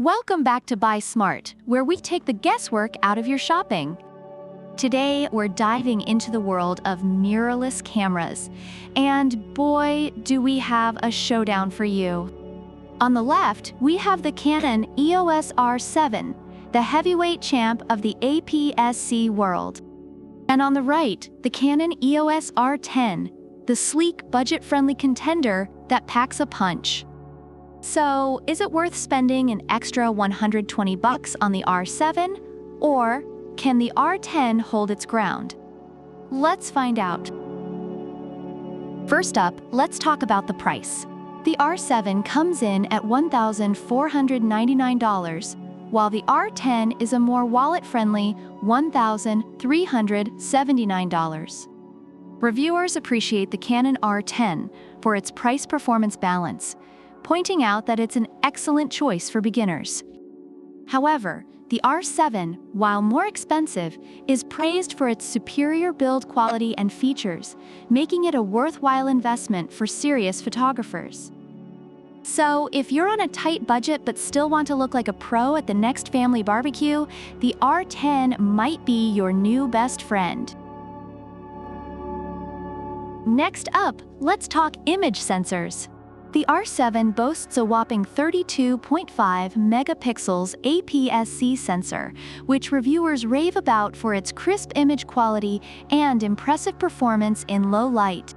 Welcome back to Buy Smart, where we take the guesswork out of your shopping. Today, we're diving into the world of mirrorless cameras, and boy, do we have a showdown for you. On the left, we have the Canon EOS R10, the heavyweight champ of the APS-C world. And on the right, the Canon EOS R10, the sleek, budget-friendly contender that packs a punch. So, is it worth spending an extra $120 on the R7, or can the R10 hold its ground? Let's find out. First up, let's talk about the price. The R7 comes in at $1,499, while the R10 is a more wallet-friendly $1,379. Reviewers appreciate the Canon R10 for its price-performance balance, pointing out that it's an excellent choice for beginners. However, the R7, while more expensive, is praised for its superior build quality and features, making it a worthwhile investment for serious photographers. So, if you're on a tight budget but still want to look like a pro at the next family barbecue, the R10 might be your new best friend. Next up, let's talk image sensors. The R7 boasts a whopping 32.5 megapixels APS-C sensor, which reviewers rave about for its crisp image quality and impressive performance in low light.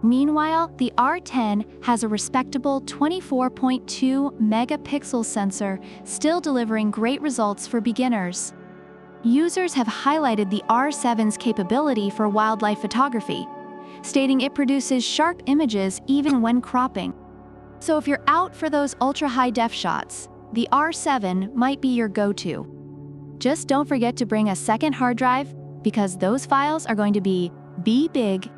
Meanwhile, the R10 has a respectable 24.2 megapixel sensor, still delivering great results for beginners. Users have highlighted the R7's capability for wildlife photography, stating it produces sharp images even when cropping. So if you're out for those ultra-high-def shots, the R7 might be your go-to. Just don't forget to bring a second hard drive, because those files are going to be big.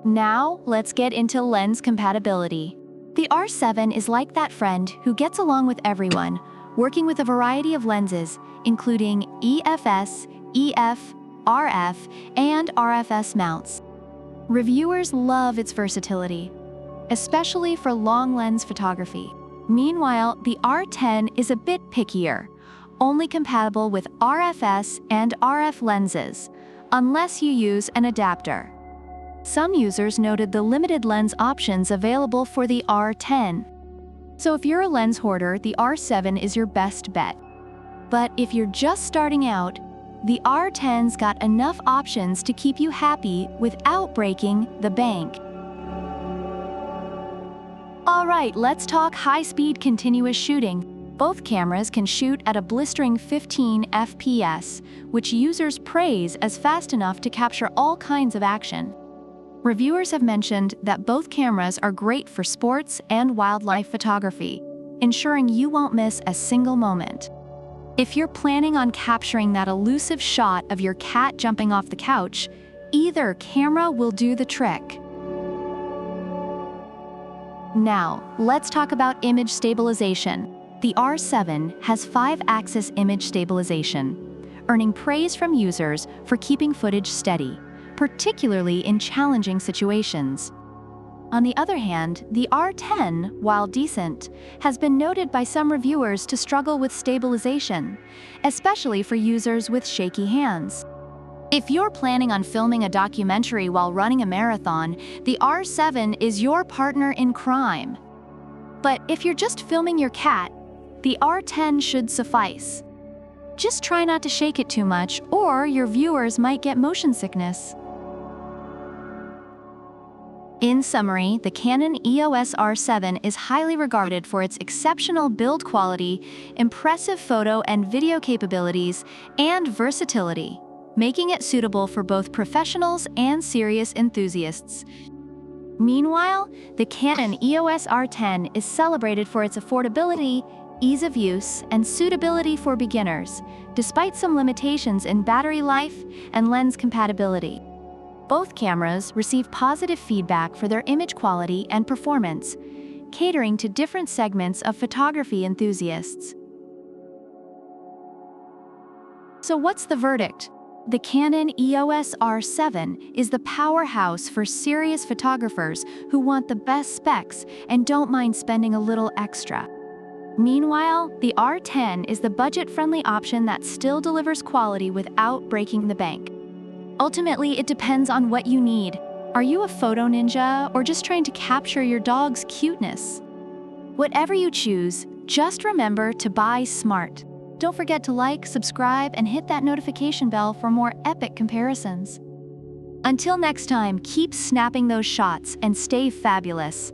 Now, let's get into lens compatibility. The R7 is like that friend who gets along with everyone, working with a variety of lenses, including EFS, EF, RF, and RFS mounts. Reviewers love its versatility, especially for long lens photography. Meanwhile, the R10 is a bit pickier, only compatible with RFS and RF lenses, unless you use an adapter. Some users noted the limited lens options available for the R10. So if you're a lens hoarder, the R7 is your best bet. But if you're just starting out, the R10's got enough options to keep you happy without breaking the bank. Alright, let's talk high-speed continuous shooting. Both cameras can shoot at a blistering 15 FPS, which users praise as fast enough to capture all kinds of action. Reviewers have mentioned that both cameras are great for sports and wildlife photography, ensuring you won't miss a single moment. If you're planning on capturing that elusive shot of your cat jumping off the couch, either camera will do the trick. Now, let's talk about image stabilization. The R7 has 5-axis image stabilization, earning praise from users for keeping footage steady, particularly in challenging situations. On the other hand, the R10, while decent, has been noted by some reviewers to struggle with stabilization, especially for users with shaky hands. If you're planning on filming a documentary while running a marathon, the R7 is your partner in crime. But if you're just filming your cat, the R10 should suffice. Just try not to shake it too much, or your viewers might get motion sickness. In summary, the Canon EOS R7 is highly regarded for its exceptional build quality, impressive photo and video capabilities, and versatility, making it suitable for both professionals and serious enthusiasts. Meanwhile, the Canon EOS R10 is celebrated for its affordability, ease of use, and suitability for beginners, despite some limitations in battery life and lens compatibility. Both cameras receive positive feedback for their image quality and performance, catering to different segments of photography enthusiasts. So what's the verdict? The Canon EOS R7 is the powerhouse for serious photographers who want the best specs and don't mind spending a little extra. Meanwhile, the R10 is the budget-friendly option that still delivers quality without breaking the bank. Ultimately, it depends on what you need. Are you a photo ninja or just trying to capture your dog's cuteness? Whatever you choose, just remember to buy smart. Don't forget to like, subscribe, and hit that notification bell for more epic comparisons. Until next time, keep snapping those shots and stay fabulous.